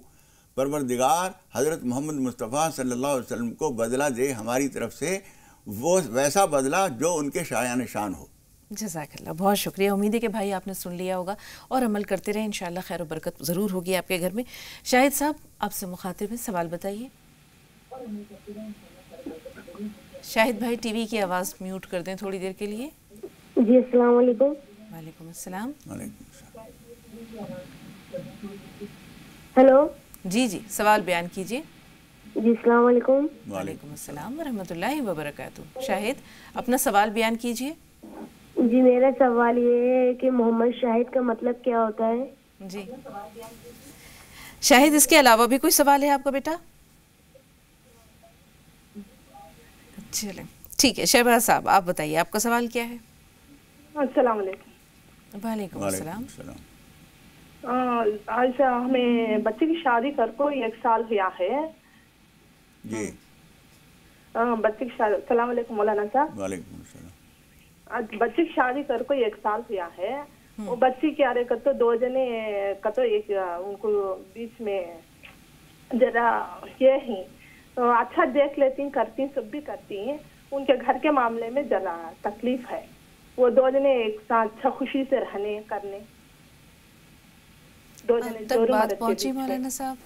परवरदिगार हज़रत मोहम्मद मुस्तफ़ा सल्लल्लाहु अलैहि वसल्लम को बदला दे हमारी तरफ से, वो वैसा बदला जो उनके शायान शान हो। जज़ाकल्लाह, बहुत शुक्रिया। उम्मीद है कि भाई आपने सुन लिया होगा और अमल करते रहे, इंशाअल्लाह खैर और बरकत ज़रूर होगी आपके घर में। शाहिद साहब आपसे मुखातिब है, सवाल बताइए। शाहिद भाई टीवी की आवाज़ म्यूट कर दें थोड़ी देर के लिए। जी अस्सलाम वालेकुम। वालेकुम अस्सलाम। हेलो जी जी, सवाल बयान कीजिए। जी अस्सलाम वालेकुम। वालेकुम अस्सलाम वरहमतुल्लाहि वबरकातुहू। शाहिद, अपना सवाल बयान कीजिए। जी मेरा सवाल ये है कि मोहम्मद शाहिद का मतलब क्या होता है? जी शाहिद, इसके अलावा भी कोई सवाल है आपका बेटा? चलें, ठीक है। शहबाज साहब, आप बताइए, आपका सवाल क्या है? अस्सलाम वालेकुम। वालेकुम अस्सलाम। आज हमें बच्चे की शादी कर को 1 साल हुआ है जी। बच्चे की शादी, अस्सलाम वालेकुम मौलाना साहब। वालेकुम अस्सलाम। आज बच्चे की शादी कर को 1 साल हुआ है। वो बच्ची क्या रे तो 2 जने कतो एक उनको बीच में जरा ये ही तो अच्छा देख लेती, करती, सब भी करती हैं। उनके घर के मामले में जरा तकलीफ है। वो 2 जने एक साथ अच्छा खुशी से रहने करने 2 जने तक बात पहुंची मौलाना साहब।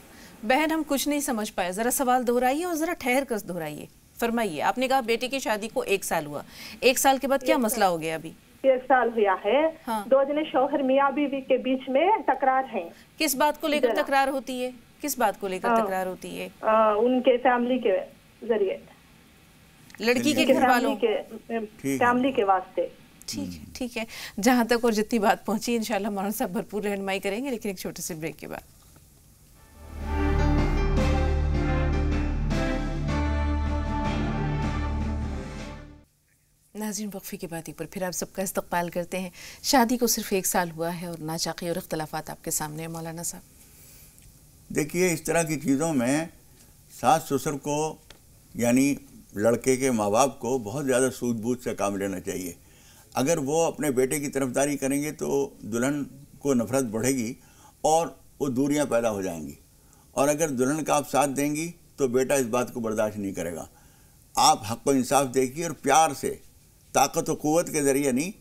बहन, हम कुछ नहीं समझ पाए, जरा सवाल दोहराइए और जरा ठहर कर दोहराइए। फरमाइए, आपने कहा बेटे की शादी को 1 साल हुआ, 1 साल के बाद क्या मसला हो गया? अभी 1 साल हुआ है। हाँ। 2 जने शौहर मियाँ बीवी के बीच में तकरार है। किस बात को लेकर तकरार होती है? किस बात को लेकर तकरार होती है? उनके फैमिली के जरिए, लड़की के घर वालों के फैमिली के वास्ते। ठीक है, ठीक है। जहाँ तक और जितनी बात पहुंची, इंशाल्लाह मौलाना साहब भरपूर रहनुमाई करेंगे, लेकिन एक छोटे से ब्रेक के बाद। नाज़रीन, वक्फे के बाद एक बार फिर आप सबका इस्तकबाल करते हैं। शादी को सिर्फ 1 साल हुआ है और नाचाकी और इख्तलाफात आपके सामने है मौलाना साहब। देखिए, इस तरह की चीज़ों में सास ससुर को यानी लड़के के माँ बाप को बहुत ज़्यादा सूझबूझ से काम लेना चाहिए। अगर वो अपने बेटे की तरफदारी करेंगे तो दुल्हन को नफ़रत बढ़ेगी और वो दूरियां पैदा हो जाएंगी, और अगर दुल्हन का आप साथ देंगी तो बेटा इस बात को बर्दाश्त नहीं करेगा। आप हक़ व इंसाफ देखिए और प्यार से, ताकत व क़ुव्वत के ज़रिए नहीं,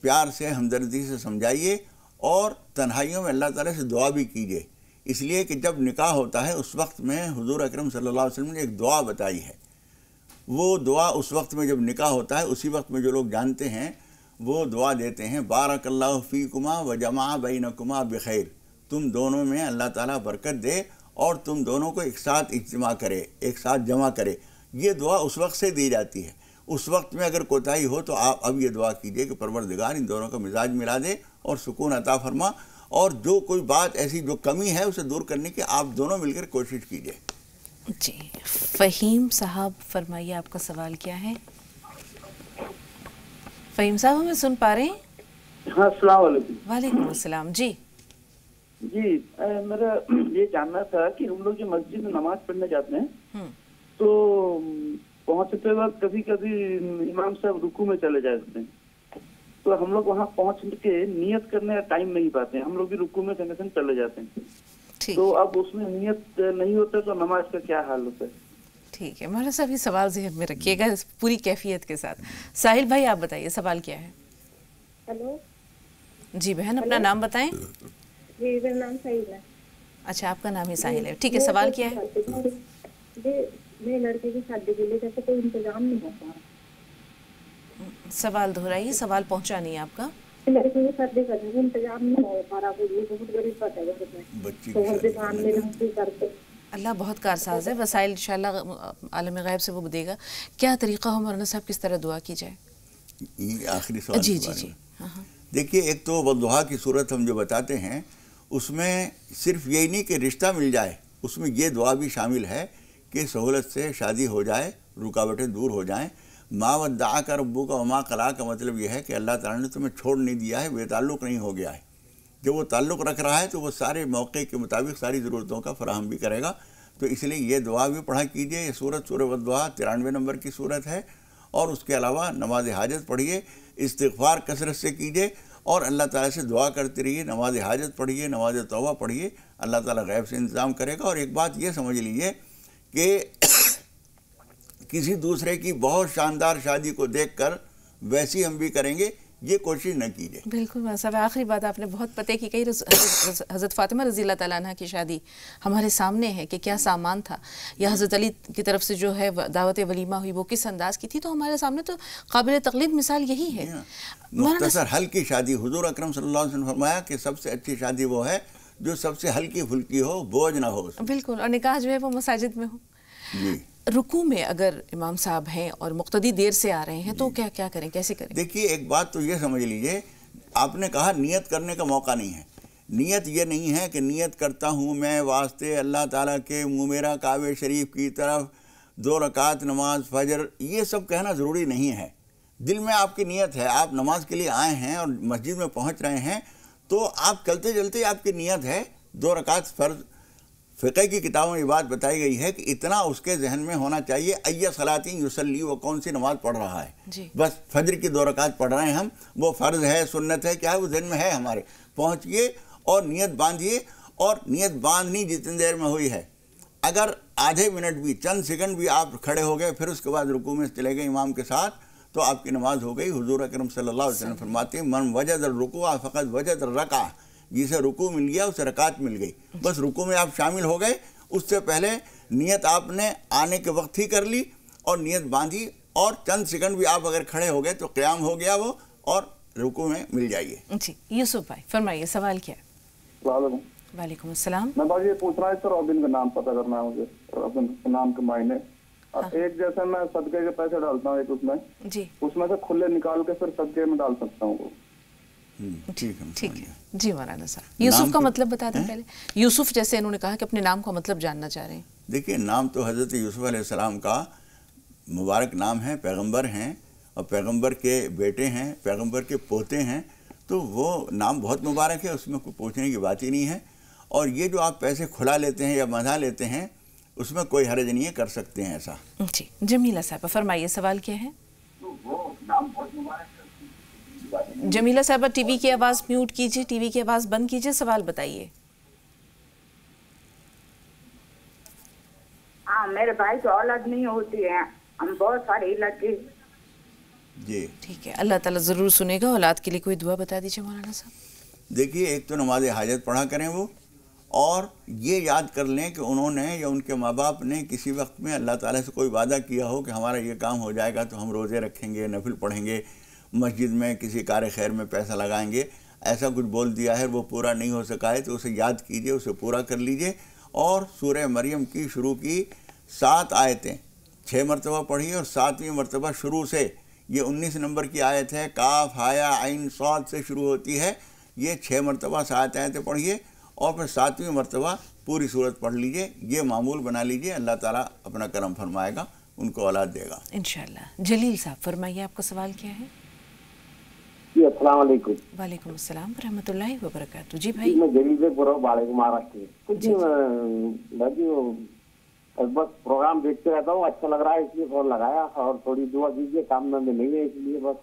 प्यार से, हमदर्दी से समझाइए और तन्हाइयों में अल्लाह ताला से दुआ भी कीजिए। इसलिए कि जब निकाह होता है उस वक्त में हुज़ूर अकरम सल्लल्लाहु अलैहि वसल्लम ने एक दुआ बताई है। वो दुआ उस वक्त में जब निकाह होता है, उसी वक्त में जो लोग जानते हैं वो दुआ देते हैं, बारकल्लाहु फ़ीकुमा व जमा बैनकुमा बिखैर। तुम दोनों में अल्लाह ताला बरकत दे और तुम दोनों को एक साथ इज्तिमा करे, एक साथ जमा करे। ये दुआ उस वक्त से दी जाती है। उस वक्त में अगर कोताही हो तो आप अब ये दुआ कीजिए कि परवरदिगार इन दोनों का मिजाज मिला दे और सुकून अता फरमा, और जो कोई बात ऐसी जो कमी है उसे दूर करने की आप दोनों मिलकर कोशिश कीजिए। जी, फ़हीम साहब फरमाइए, आपका सवाल क्या है? फ़हीम साहब, हमें सुन पा रहे हैं? हाँ, अस्सलाम वालेकुम। वालेकुम अस्सलाम। जी जी, मेरा ये जानना था कि हम लोग जो मस्जिद में नमाज पढ़ने जाते हैं तो पहुंचते वक्त कभी कभी इमाम साहब रुकू में चले जाते हैं, तो हम लोग वहाँ पहुँच के नियत करने का टाइम नहीं पाते हैं। हम लोग भी रुकू में संग संग चले जाते हैं, तो अब उसमें नियत नहीं होता तो नमाज का क्या हाल होता है? ठीक है मौलाना साहब, ये सवाल ज़हन में रखिएगा पूरी कैफियत के साथ। साहिल भाई, आप बताइए सवाल क्या है? हेलो जी बहन, अपना नाम बताएं। जी, मेरा नाम साहिल है। अच्छा, आपका नाम ही साहिल है, ठीक है। सवाल क्या है? जी, मेरे लड़के की शादी के लिए जैसे कोई इंतजाम नहीं होता। सवाल दोहराइए, सवाल पहुंचा नहीं आपका। लड़के की शादी करने में इंतजाम नहीं हो पा रहा, बहुत गरीब बात है करते। अल्लाह बहुत कारसाज है, वसाइल इंशाल्लाह आलम गैब से वो देगा। क्या तरीका हो मौलाना साहब, किस तरह दुआ की जाए? ये आखिरी सवाल। जी जी जी, हाँ। देखिए, एक तो बद्दुआ की सूरत हम जो बताते हैं उसमें सिर्फ यही नहीं कि रिश्ता मिल जाए, उसमें ये दुआ भी शामिल है कि सहूलत से शादी हो जाए, रुकावटें दूर हो जाएं। माँ वद्दा का रब्बू का वमा कला का मतलब यह है कि अल्लाह ताला ने तुम्हें छोड़ नहीं दिया है, बेताल्लुक़ नहीं हो गया है। जब वो ताल्लुक़ रख रहा है तो वो सारे मौके के मुताबिक सारी ज़रूरतों का फराहम भी करेगा। तो इसलिए ये दुआ भी पढ़ा कीजिए। ये सूरत सूरह वद्दुआ 93 नंबर की सूरत है। और उसके अलावा नमाज हाजत पढ़िए, इस्तिग़फ़ार कसरत से कीजिए और अल्लाह ताला से दुआ करते रहिए। नमाज हाजत पढ़िए, नमाज तौबा पढ़िए, अल्लाह ताला गैब से इंतज़ाम करेगा। और एक बात ये समझ लीजिए कि किसी दूसरे की बहुत शानदार शादी को देखकर वैसी हम भी करेंगे, ये कोशिश न कीजिए। बिल्कुल साहब, आखिरी बात आपने बहुत पते की कही। हज़रत फ़ातिमा रज़ी अल्लाह तआला अन्हा की शादी हमारे सामने है कि क्या सामान था, या हज़रत अली की तरफ से जो है दावत वलीमा हुई वो किस अंदाज़ की थी, तो हमारे सामने तो काबिल तक़लीद मिसाल यही है। मुख्तसर हल्की शादी, हुज़ूर अकरम सल्लल्लाहु अलैहि वसल्लम ने फरमाया कि सबसे अच्छी शादी वो है जो सबसे हल्की फुल्की हो, बोझ ना हो। बिल्कुल, और निकाह जो है वो मसाजिद में हो। रुकू में अगर इमाम साहब हैं और मुक्तदी देर से आ रहे हैं तो क्या क्या करें, कैसे करें? देखिए, एक बात तो ये समझ लीजिए, आपने कहा नियत करने का मौका नहीं है। नियत ये नहीं है कि नियत करता हूँ मैं वास्ते अल्लाह ताला के मुमेरा काबे शरीफ की तरफ 2 रकात नमाज फजर, ये सब कहना ज़रूरी नहीं है। दिल में आपकी नियत है, आप नमाज के लिए आए हैं और मस्जिद में पहुँच रहे हैं, तो आप चलते चलते आपकी नियत है 2 रकात फ़र्ज। फ़िक़ह की किताबों में ये बात बताई गई है कि इतना उसके जहन में होना चाहिए, अय्या सलातीन युसल्ली, वो कौन सी नमाज़ पढ़ रहा है। बस फजर की 2 रकात पढ़ रहे हैं हम, वो फ़र्ज़ है, सुन्नत है, क्या है, वो जहन में है हमारे। पहुँचिए और नियत बांधिए, और नियत बांधनी जितनी देर में हुई है, अगर आधे मिनट भी, चंद सेकंड भी आप खड़े हो गए, फिर उसके बाद रुकू में चले गए इमाम के साथ, तो आपकी नमाज हो गई। हुजूर अकरम सल्लल्लाहु अलैहि वसल्लम फरमाते हैं, मन वजद रुकुआ फ़क़द वजद रका, जिसे रुकू मिल गया उसे रकात मिल गई। बस रुकू में आप शामिल हो गए, उससे पहले नियत आपने आने के वक्त ही कर ली और नियत बांधी, और चंद सेकंड भी आप अगर खड़े हो गए तो क़याम हो गया वो, और रुकू में मिल जाइए। जी, यूसुफ भाई फरमाइए, सवाल क्या है? वालेकुम अस्सलाम। मैं बात ये पूछ रहा है सर, रबिन का नाम पता करना है मुझे, रबिन के नाम के मायने। एक जैसे मैं सदके के पैसे डालता हूँ एक उसमें जी, उसमें से खुले निकाल के फिर सदके में डाल सकता हूँ। ठीक है जी मौलाना साहब। यूसुफ का मतलब बता दें पहले। यूसुफ जैसे इन्होंने कहा कि अपने नाम का मतलब जानना चाह रहे हैं। देखिए, नाम तो हज़रत यूसुफ अलैहिस्सलाम का मुबारक नाम है, पैगंबर हैं और पैगंबर के बेटे हैं, पैगंबर के पोते हैं, तो वो नाम बहुत मुबारक है, उसमें कोई पूछने की बात ही नहीं है। और ये जो आप पैसे खुला लेते हैं या बंधा लेते हैं, उसमें कोई हर्ज नहीं है, कर सकते हैं ऐसा। जी, जमीला साहब फरमाइए, सवाल क्या है? जमीला साहब टीवी की आवाज़ म्यूट कीजिए, टीवी की आवाज़ बंद कीजिए, सवाल बताइए। हाँ, मेरे भाई को औलाद नहीं होती है, हम बहुत सारे लड़के। जी ठीक है, अल्लाह ताला ज़रूर सुनेगा। औलाद के लिए कोई दुआ बता दीजिए मौलाना साहब। देखिए, एक तो नमाज हाजत पढ़ा करें वो, और ये याद कर लें कि उन्होंने या उनके माँ बाप ने किसी वक्त में अल्लाह ताला से कोई वादा किया हो कि हमारा ये काम हो जाएगा तो हम रोज़े रखेंगे, नफिल पढ़ेंगे, मस्जिद में किसी कार खैर में पैसा लगाएंगे, ऐसा कुछ बोल दिया है, वो पूरा नहीं हो सका है, तो उसे याद कीजिए, उसे पूरा कर लीजिए। और सूरह मरियम की शुरू की 7 आयतें 6 मरतबा पढ़िए, और 7वीं मरतबा शुरू से, ये 19 नंबर की आयत है, काफ हाया आइन सौद से शुरू होती है, ये 6 मरतबा 7 आयतें पढ़िए, और फिर 7वीं मरतबा पूरी सूरत पढ़ लीजिए। ये मामूल बना लीजिए, अल्लाह ताला अपना करम फरमाएगा, उनको औलाद देगा इंशाअल्लाह। जलील साहब फरमाइए, आपका सवाल क्या है? जी, अस्सलाम वालेकुम। वालेकुम अस्सलाम रहमतुल्लाहि व बरकातहू। जी भाई, मैं जलील से बोल रहा हूँ, बाड़े महाराष्ट्र से। जी बस प्रोग्राम देखते रहता हूँ, अच्छा लग रहा है इसलिए फोन लगाया, और थोड़ी दुआ कीजिए, काम में नहीं है इसलिए बस।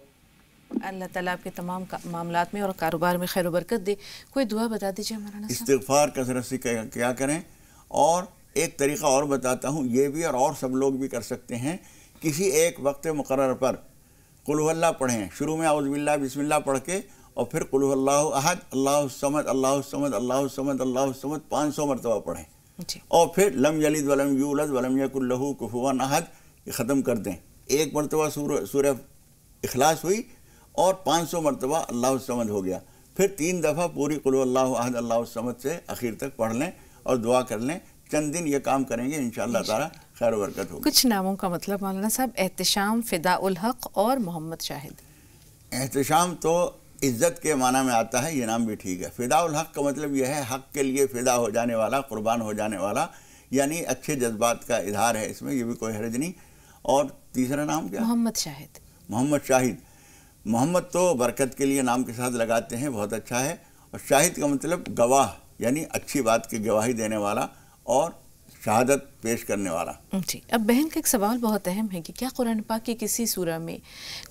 अल्लाह ताला आपके तमाम मामलात में और कारोबार में खैर बरकत दे। कोई दुआ बता दीजिए मौलाना साहब। इस्तिग़फ़ार कसरत से क्या करें, और एक तरीक़ा और बताता हूँ, ये भी और सब लोग भी कर सकते हैं। किसी एक वक्त मुक़र्रर पर कुल हुवल्लाह पढ़ें, शुरू में औज़ु बिल्लाह बिस्मिल्लाह पढ़ के, और फिर कुल हुवल्लाहु अहद अल्लाहु समद अल्लाहु समद अल्लाहु समद अल्लाहु समद 500 मरतबा पढ़ें, और फिर लम यलिद वलम यूलद वलम यकुल लहू कुफुवन अहद ख़त्म कर दें। 1 मरतबा सूरह इखलास हुई, और 500 मरतबा अल्लाहु समद हो गया। फिर 3 दफ़ा पूरी कुल हुवल्लाहु अहद अल्लाहु समद से आखिर तक पढ़ लें और दुआ कर लें। चंद दिन ये काम करेंगे, इंशाअल्लाह ताला खैर बरकत होगी। कुछ नामों का मतलब मौलाना साहब, एहतिशाम, फ़िदाउल हक़ और मोहम्मद शाहिद। एहतिशाम तो इज़्ज़त के माना में आता है, ये नाम भी ठीक है। फ़िदाउल हक़ का मतलब यह है हक़ के लिए फ़िदा हो जाने वाला, क़ुरबान हो जाने वाला, यानी अच्छे जज्बात का इजहार है इसमें, ये भी कोई हर्ज नहीं। और तीसरा नाम क्या? मोहम्मद शाहिद। मोहम्मद शाहिद, मोहम्मद तो बरकत के लिए नाम के साथ लगाते हैं, बहुत अच्छा है। और शाहिद का मतलब गवाह, यानी अच्छी बात की गवाही देने वाला और शहादत पेश करने वाला। जी, अब बहन का एक सवाल बहुत अहम है कि क्या कुरान पाक की किसी सूरा में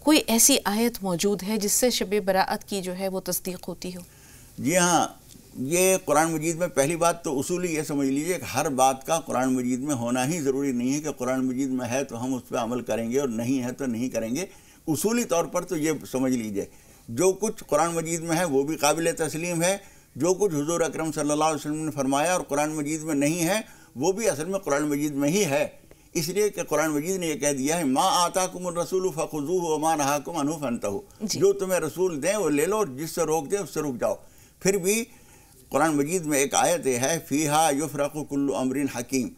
कोई ऐसी आयत मौजूद है जिससे शब बराअत की जो है वो तस्दीक होती हो? जी हाँ, ये कुरान मजीद में पहली बात तो उसूली ये समझ लीजिए कि हर बात का कुरान मजीद में होना ही ज़रूरी नहीं है कि कुरान मजीद में है तो हम उस पर अमल करेंगे और नहीं है तो नहीं करेंगे। उसूली तौर पर तो ये समझ लीजिए, जो कुछ कुरान मजीद में है वो भी काबिल तस्लीम है, जो कुछ हुज़ूर अकरम सल्लल्लाहु अलैहि वसल्लम ने फरमाया और कुरान मजीद में नहीं है वो भी असल में कुरान मजीद में ही है। इसलिए कि कुरान मजीद ने यह कह दिया है, मा आताकुमुर रसूलु फखुज़ूहु व मा नहाकुम अन्हु फंतहु, जो तुम्हें रसूल दें वो ले लो और जिससे रोक दें उससे रुक जाओ। फिर भी कुरान मजीद में एक आयत है, फ़ीहा युफ़रक़ु कुल्लु अमरिन हकीम,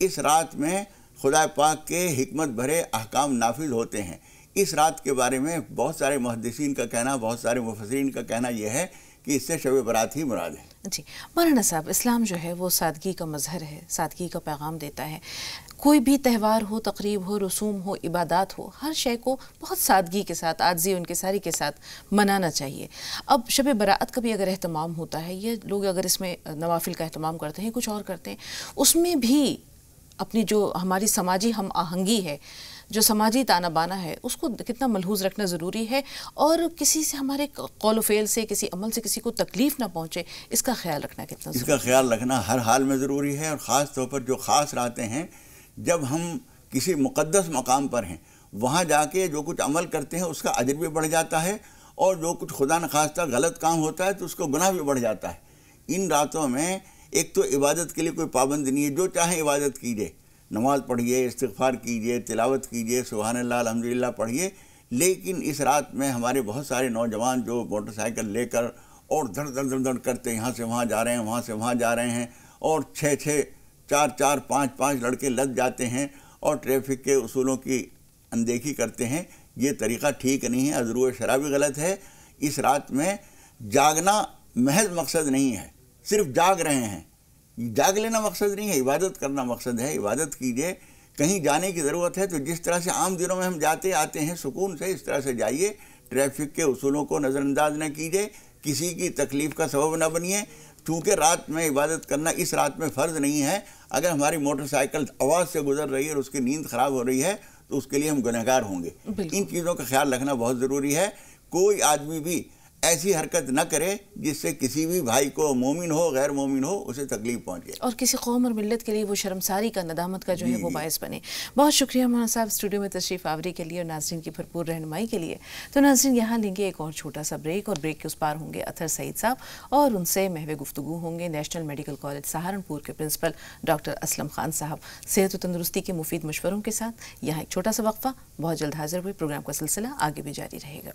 इस रात में खुदा पाक के हिकमत भरे अहकाम नाफिज होते हैं। इस रात के बारे में बहुत सारे मुहद्दिसीन का कहना, बहुत सारे मुफस्सिरीन का कहना यह है कि इससे शब बरात ही मुराद है। जी मौलाना साहब, इस्लाम जो है वो सादगी का मजहर है, सादगी का पैगाम देता है। कोई भी त्यौहार हो, तकरीब हो, रसूम हो, इबादत हो, हर शय को बहुत सादगी के साथ, आज़ी उनके सारी के साथ मनाना चाहिए। अब शब बरात का भी अगर एहतमाम होता है, ये लोग अगर इसमें नवाफिल का एहतमाम करते हैं, कुछ और करते हैं, उसमें भी अपनी जो हमारी समाजी हम आहंगी है, जो समाजी ताना बाना है, उसको कितना मलहूज़ रखना ज़रूरी है, और किसी से हमारे कौल फ़ेल से, किसी अमल से किसी को तकलीफ़ ना पहुँचे, इसका ख्याल रखना कितना ज़रूरी है? इसका ख्याल रखना हर हाल में ज़रूरी है, और ख़ास तौर पर जो ख़ास रातें हैं जब हम किसी मुक़द्दस मकाम पर हैं, वहाँ जाके जो कुछ अमल करते हैं उसका अजर भी बढ़ जाता है, और जो कुछ खुदा न खास्ता गलत काम होता है तो उसको गुनाह भी बढ़ जाता है। इन रातों में एक तो इबादत के लिए कोई पाबंदी नहीं है, जो चाहे इबादत कीजिए, नमाज़ पढ़िए, इस्तिग़फ़ार कीजिए, तिलावत कीजिए, सुभान अल्लाह अल्हम्दुलिल्लाह पढ़िए। लेकिन इस रात में हमारे बहुत सारे नौजवान जो मोटरसाइकिल लेकर और धड़ धड़ धड़ धड़ करते यहाँ से वहाँ जा रहे हैं, वहाँ से वहाँ जा रहे हैं, और 6-6, 4-4, 5-5 लड़के लग जाते हैं और ट्रैफिक के उसूलों की अनदेखी करते हैं। ये तरीक़ा ठीक नहीं है, अज़रू शरा भी गलत है। इस रात में जागना महज मकसद नहीं है, सिर्फ जाग रहे हैं, जाग लेना मकसद नहीं है, इबादत करना मकसद है। इबादत कीजिए, कहीं जाने की ज़रूरत है तो जिस तरह से आम दिनों में हम जाते आते हैं सुकून से, इस तरह से जाइए। ट्रैफिक के उसूलों को नज़रअंदाज न कीजिए, किसी की तकलीफ़ का सबब न बनिए। चूँकि रात में इबादत करना इस रात में फ़र्ज़ नहीं है। अगर हमारी मोटरसाइकिल आवाज़ से गुजर रही है और उसकी नींद ख़राब हो रही है तो उसके लिए हम गुनहगार होंगे। इन चीज़ों का ख्याल रखना बहुत ज़रूरी है। कोई आदमी भी ऐसी हरकत न करे जिससे किसी भी भाई को, मोमिन हो गैर मोमिन हो, उसे तकलीफ पहुँचे, और किसी कौम और मिल्लत के लिए वो शर्मसारी का, नदामत का जो है वो बायस बने। बहुत शुक्रिया मौलाना साहब स्टूडियो में तशरीफ़ आवरी के लिए और नाज़रीन की भरपूर रहनुमाई के लिए। तो नाज़रीन यहाँ लेंगे एक और छोटा सा ब्रेक, और ब्रेक के उस पार होंगे अतर सईद साहब, और उनसे महवे गुफ्तगू होंगे नेशनल मेडिकल कॉलेज सहारनपुर के प्रिंसिपल डॉक्टर असलम खान साहब, सेहत व तंदुरुस्ती के मुफीद मशवरों के साथ। यहाँ एक छोटा सा वक्फा, बहुत जल्द हाजिर हुए। प्रोग्राम का सिलसिला आगे भी जारी रहेगा।